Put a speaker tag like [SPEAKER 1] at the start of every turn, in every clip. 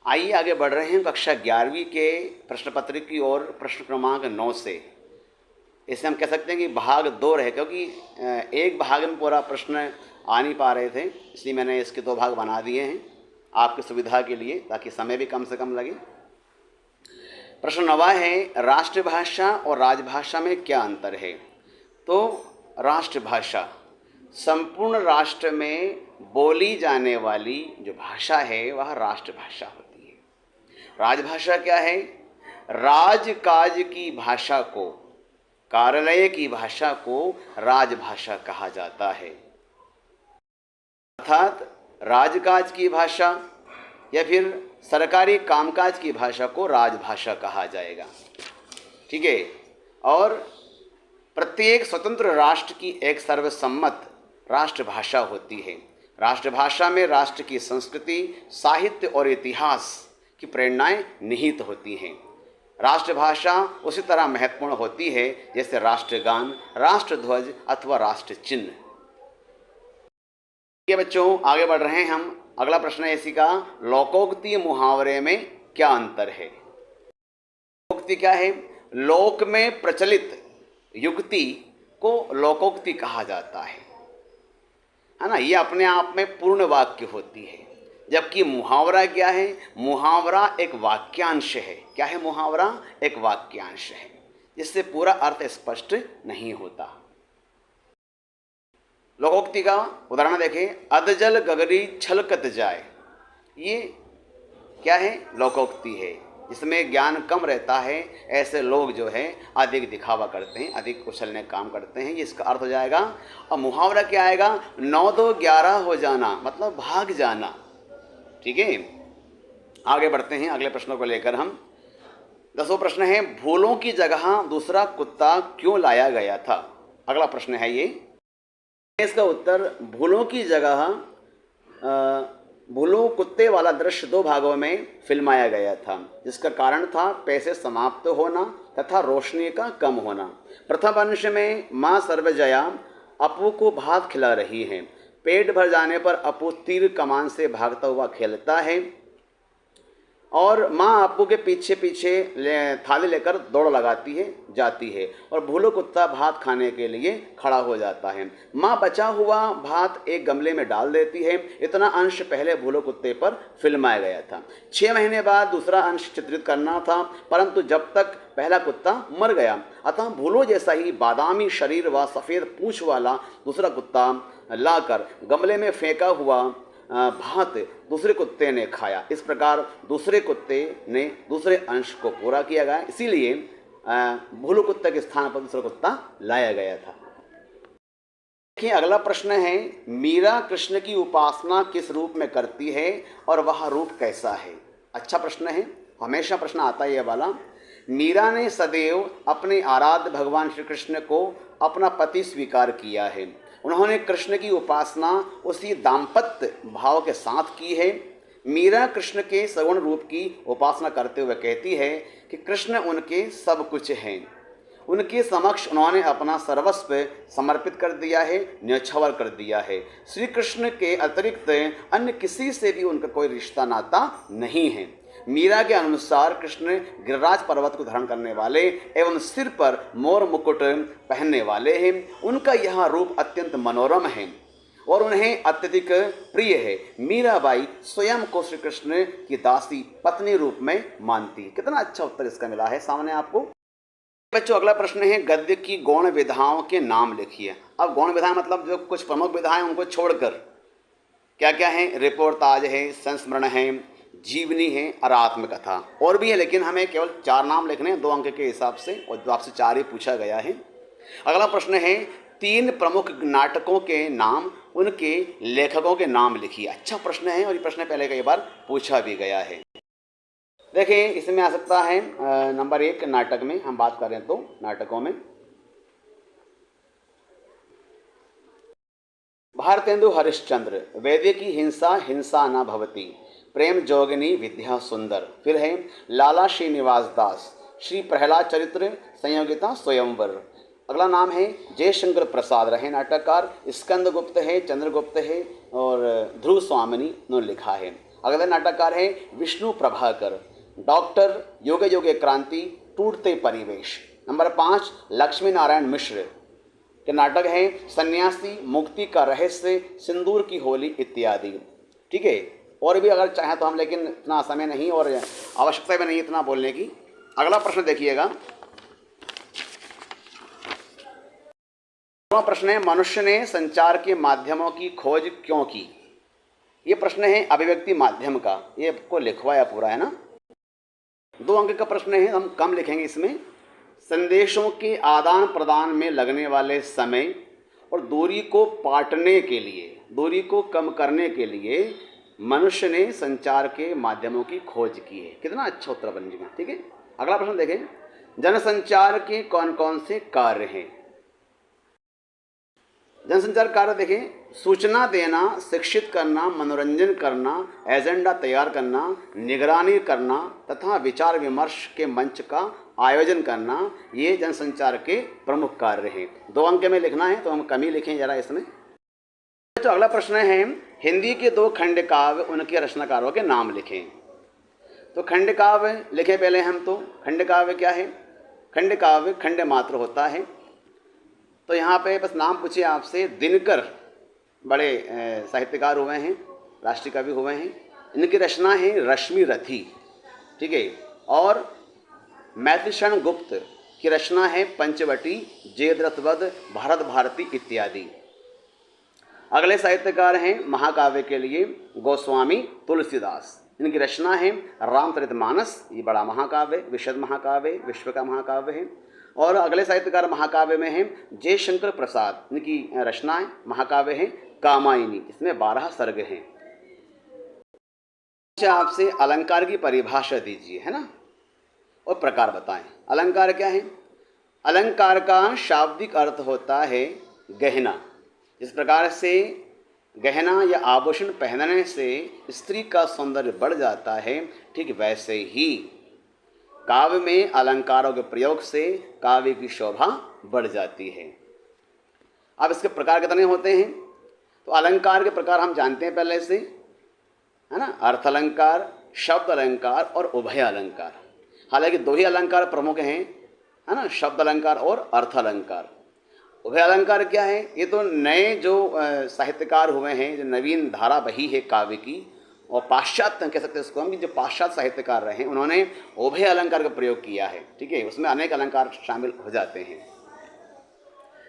[SPEAKER 1] आइए आगे बढ़ रहे हैं कक्षा 11वीं के प्रश्न पत्र की ओर। प्रश्न क्रमांक 9 से इसे हम कह सकते हैं कि भाग 2 रहे, क्योंकि एक भाग में पूरा प्रश्न आ नहीं पा रहे थे, इसलिए मैंने इसके 2 भाग बना दिए हैं आपकी सुविधा के लिए, ताकि समय भी कम से कम लगे। प्रश्न 9 है, राष्ट्रभाषा और राजभाषा में क्या अंतर है? तो राष्ट्रभाषा संपूर्ण राष्ट्र में बोली जाने वाली जो भाषा है वह राष्ट्रभाषा होती है। राजभाषा क्या है? राजकाज की भाषा को, कार्यालय की भाषा को राजभाषा कहा जाता है। अर्थात राजकाज की भाषा या फिर सरकारी कामकाज की भाषा को राजभाषा कहा जाएगा। ठीक है। और प्रत्येक स्वतंत्र राष्ट्र की एक सर्वसम्मत राष्ट्रभाषा होती है। राष्ट्रभाषा में राष्ट्र की संस्कृति, साहित्य और इतिहास की प्रेरणाएं निहित होती हैं। राष्ट्रभाषा उसी तरह महत्वपूर्ण होती है जैसे राष्ट्रगान, राष्ट्रध्वज अथवा राष्ट्र चिन्ह। ये बच्चों आगे बढ़ रहे हैं हम। अगला प्रश्न है इसी का, लोकोक्ति मुहावरे में क्या अंतर है? लोकोक्ति क्या है? लोक में प्रचलित युक्ति को लोकोक्ति कहा जाता है ना। ये अपने आप में पूर्ण वाक्य होती है, जबकि मुहावरा क्या है? मुहावरा एक वाक्यांश है। क्या है मुहावरा? एक वाक्यांश है, जिससे पूरा अर्थ स्पष्ट नहीं होता। लोकोक्ति का उदाहरण देखें, अधजल गगरी छलकत जाए। ये क्या है? लोकोक्ति है, जिसमें ज्ञान कम रहता है। ऐसे लोग जो है अधिक दिखावा करते हैं, अधिक कुशलने काम करते हैं, ये इसका अर्थ हो जाएगा। और मुहावरा क्या आएगा? 9 2 11 हो जाना, मतलब भाग जाना। ठीक है। आगे बढ़ते हैं अगले प्रश्नों को लेकर हम। 10वां प्रश्न है, भूलों की जगह दूसरा कुत्ता क्यों लाया गया था? अगला प्रश्न है ये। इसका उत्तर, भूलों की जगह भूलों कुत्ते वाला दृश्य 2 भागों में फिल्माया गया था, जिसका कारण था पैसे समाप्त होना तथा रोशनी का कम होना। प्रथम अंश में माँ सर्वजया अपू को भात खिला रही हैं। पेट भर जाने पर अपू तीर कमान से भागता हुआ खेलता है और माँ अपू के पीछे पीछे थाली लेकर दौड़ लगाती है, जाती है, और भूलो कुत्ता भात खाने के लिए खड़ा हो जाता है। माँ बचा हुआ भात एक गमले में डाल देती है। इतना अंश पहले भूलो कुत्ते पर फिल्माया गया था। 6 महीने बाद दूसरा अंश चित्रित करना था, परंतु जब तक पहला कुत्ता मर गया, अतः भूलो जैसा ही बादामी शरीर व सफ़ेद पूंछ वाला दूसरा कुत्ता लाकर गमले में फेंका हुआ भात दूसरे कुत्ते ने खाया। इस प्रकार दूसरे कुत्ते ने दूसरे अंश को पूरा किया गया, इसीलिए भूलो कुत्ते के स्थान पर दूसरा कुत्ता लाया गया था। देखिए अगला प्रश्न है, मीरा कृष्ण की उपासना किस रूप में करती है और वह रूप कैसा है? अच्छा प्रश्न है, हमेशा प्रश्न आता है ये वाला। मीरा ने सदैव अपने आराध्य भगवान श्री कृष्ण को अपना पति स्वीकार किया है। उन्होंने कृष्ण की उपासना उसी दाम्पत्य भाव के साथ की है। मीरा कृष्ण के सगुण रूप की उपासना करते हुए कहती है कि कृष्ण उनके सब कुछ हैं। उनके समक्ष उन्होंने अपना सर्वस्व समर्पित कर दिया है, न्यौछावर कर दिया है। श्री कृष्ण के अतिरिक्त अन्य किसी से भी उनका कोई रिश्ता नाता नहीं है। मीरा के अनुसार कृष्ण गिरिराज पर्वत को धारण करने वाले एवं सिर पर मोर मुकुट पहनने वाले हैं। उनका यह रूप अत्यंत मनोरम है और उन्हें अत्यधिक प्रिय है। मीराबाई स्वयं को श्री कृष्ण की दासी पत्नी रूप में मानती है। कितना अच्छा उत्तर इसका मिला है सामने आपको। बच्चों अगला प्रश्न है, गद्य की गौण विधाओं के नाम लिखिए। अब गौण विधाएं मतलब जो कुछ प्रमुख विधाएं उनको छोड़कर क्या क्या है? रिपोर्ताज है, संस्मरण है, जीवनी है और आत्मकथा, और भी है, लेकिन हमें केवल 4 नाम लिखने हैं 2 अंक के हिसाब से, और जो आपसे 4 ही पूछा गया है। अगला प्रश्न है, 3 प्रमुख नाटकों के नाम, उनके लेखकों के नाम लिखिए। अच्छा प्रश्न है और ये प्रश्न पहले कई बार पूछा भी गया है। देखिए इसमें आ सकता है नंबर 1 नाटक में हम बात करें तो नाटकों में भारतेंदु हरिश्चंद्र, वेदे की हिंसा हिंसा न भवती, प्रेम जोगिनी विद्या सुंदर। फिर है लाला श्रीनिवास दास, श्री प्रहलाद चरित्र, संयोगिता स्वयंवर। अगला नाम है जयशंकर प्रसाद, रहे नाटककार। स्कंदगुप्त है, चंद्रगुप्त है और ध्रुव स्वामिनी ने लिखा है। अगले नाटककार हैं विष्णु प्रभाकर। डॉक्टर योगे योगे क्रांति, टूटते परिवेश। नंबर 5 लक्ष्मी नारायण मिश्र के नाटक हैं सन्यासी, मुक्ति का रहस्य, सिंदूर की होली इत्यादि। ठीक है, और भी अगर चाहें तो हम, लेकिन इतना समय नहीं और आवश्यकता भी नहीं इतना बोलने की। अगला प्रश्न देखिएगा। प्रश्न है मनुष्य ने संचार के माध्यमों की खोज क्यों की। ये प्रश्न है अभिव्यक्ति माध्यम का, ये आपको लिखवाया पूरा है ना। 2 अंक का प्रश्न है, हम कम लिखेंगे इसमें। संदेशों के आदान प्रदान में लगने वाले समय और दूरी को पाटने के लिए, दूरी को कम करने के लिए मनुष्य ने संचार के माध्यमों की खोज की है। कितना अच्छा उत्तर बन जाएगा। ठीक है, अगला प्रश्न देखें। जनसंचार के कौन कौन से कार्य हैं। जनसंचार कार्य देखें, सूचना देना, शिक्षित करना, मनोरंजन करना, एजेंडा तैयार करना, निगरानी करना तथा विचार विमर्श के मंच का आयोजन करना, ये जनसंचार के प्रमुख कार्य हैं। 2 अंक में लिखना है तो हम कम ही लिखें जरा इसमें। तो अगला प्रश्न है हिंदी के 2 खंड काव्य, उनके रचनाकारों के नाम लिखें। तो खंड काव्य लिखे पहले हम। तो खंड काव्य क्या है। खंड काव्य खंड मात्र होता है। तो यहाँ पे बस नाम पूछिए आपसे। दिनकर बड़े साहित्यकार हुए हैं, राष्ट्रीय कवि हुए हैं। इनकी रचना है रश्मि रथी। ठीक है, और मैथिलीशरण गुप्त की रचना है पंचवटी, जयद्रथवध, भारत भारती इत्यादि। अगले साहित्यकार हैं महाकाव्य के लिए गोस्वामी तुलसीदास। इनकी रचना है रामचरितमानस, ये बड़ा महाकाव्य, विशद महाकाव्य, विश्व का महाकाव्य है। और अगले साहित्यकार महाकाव्य में हैं जयशंकर प्रसाद। इनकी रचना है महाकाव्य है कामायनी, इसमें 12 सर्ग हैं। आपसे अलंकार की परिभाषा दीजिए, है ना, और प्रकार बताएं। अलंकार क्या है। अलंकार का शाब्दिक अर्थ होता है गहना। जिस प्रकार से गहना या आभूषण पहनने से स्त्री का सौंदर्य बढ़ जाता है, ठीक वैसे ही काव्य में अलंकारों के प्रयोग से काव्य की शोभा बढ़ जाती है। अब इसके प्रकार कितने होते हैं। तो अलंकार के प्रकार हम जानते हैं पहले से, है ना, अर्थ अलंकार, शब्द अलंकार और उभय अलंकार। हालांकि 2 ही अलंकार प्रमुख हैं, है ना, शब्द अलंकार और अर्थ अलंकार। उभय अलंकार क्या है। ये तो नए जो साहित्यकार हुए हैं, जो नवीन धारा बही है काव्य की, और पाश्चात्य कह सकते हैं इसको हम, कि जो पाश्चात्य साहित्यकार रहे हैं उन्होंने उभय अलंकार का प्रयोग किया है। ठीक है, उसमें अनेक अलंकार शामिल हो जाते हैं।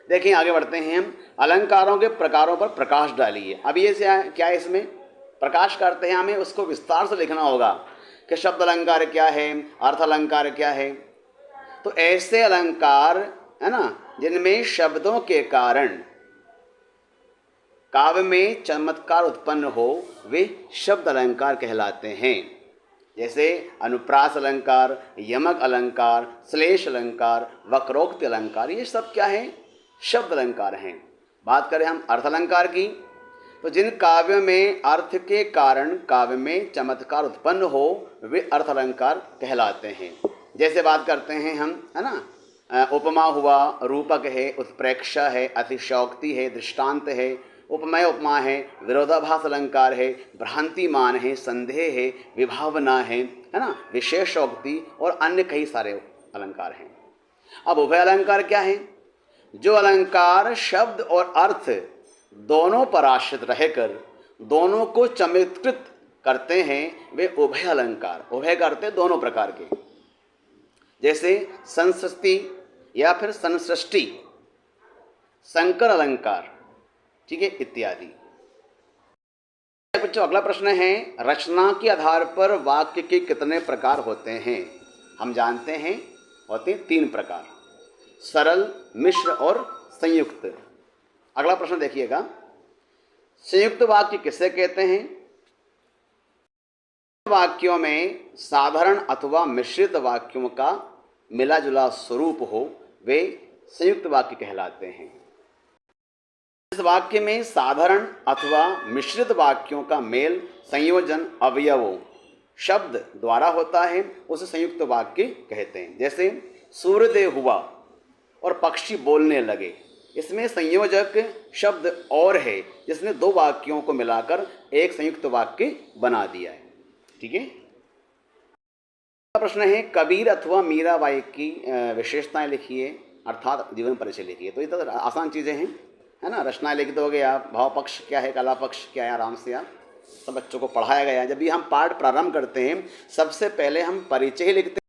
[SPEAKER 1] देखिए आगे बढ़ते हैं हम। अलंकारों के प्रकारों पर प्रकाश डालिए। अब ये क्या है, इसमें प्रकाश करते हैं, हमें उसको विस्तार से लिखना होगा कि शब्द अलंकार क्या है, अर्थ अलंकार क्या है। तो ऐसे अलंकार, है ना, जिनमें शब्दों के कारण काव्य में चमत्कार उत्पन्न हो, वे शब्द अलंकार कहलाते हैं। जैसे अनुप्रास अलंकार, यमक अलंकार, श्लेष अलंकार, वक्रोक्ति अलंकार, ये सब क्या है, शब्द अलंकार हैं। बात करें हम अर्थ अलंकार की, तो जिन काव्यों में अर्थ के कारण काव्य में चमत्कार उत्पन्न हो, वे अर्थ अलंकार कहलाते हैं। जैसे बात करते हैं हम, है ना, उपमा हुआ, रूपक है, उत्प्रेक्षा है, अतिशयोक्ति है, दृष्टांत है, उपमेय उपमा है, विरोधाभास अलंकार है, भ्रांतिमान है, संदेह है, विभावना है ना, विशेषोक्ति और अन्य कई सारे अलंकार हैं। अब उभय अलंकार क्या है। जो अलंकार शब्द और अर्थ दोनों पर आश्रित रहकर दोनों को चमत्कृत करते हैं, वे उभय अलंकार। उभय करते दोनों प्रकार के, जैसे संसृष्टि या फिर संसृष्टि, संकर अलंकार, ठीक है, इत्यादि। बच्चों अगला प्रश्न है रचना के आधार पर वाक्य के कितने प्रकार होते हैं। हम जानते हैं होते 3 प्रकार, सरल, मिश्र और संयुक्त। अगला प्रश्न देखिएगा, संयुक्त वाक्य किसे कहते हैं। वाक्यों में साधारण अथवा मिश्रित वाक्यों का मिला जुला स्वरूप हो, वे संयुक्त वाक्य कहलाते हैं। इस वाक्य में साधारण अथवा मिश्रित वाक्यों का मेल संयोजन अवयवों शब्द द्वारा होता है, उसे संयुक्त वाक्य कहते हैं। जैसे सूर्योदय हुआ और पक्षी बोलने लगे, इसमें संयोजक शब्द और है जिसने 2 वाक्यों को मिलाकर एक संयुक्त वाक्य बना दिया है। ठीक है। प्रश्न है कबीर अथवा मीराबाई की विशेषताएं लिखिए अर्थात जीवन परिचय लिखिए। तो ये तो आसान चीज़ें हैं, है ना। रचनाएं लिख दोगे आप, भाव पक्ष क्या है, कला पक्ष क्या है, आराम से आप सब बच्चों को पढ़ाया गया है। जब भी हम पाठ प्रारंभ करते हैं सबसे पहले हम परिचय ही लिखते हैं।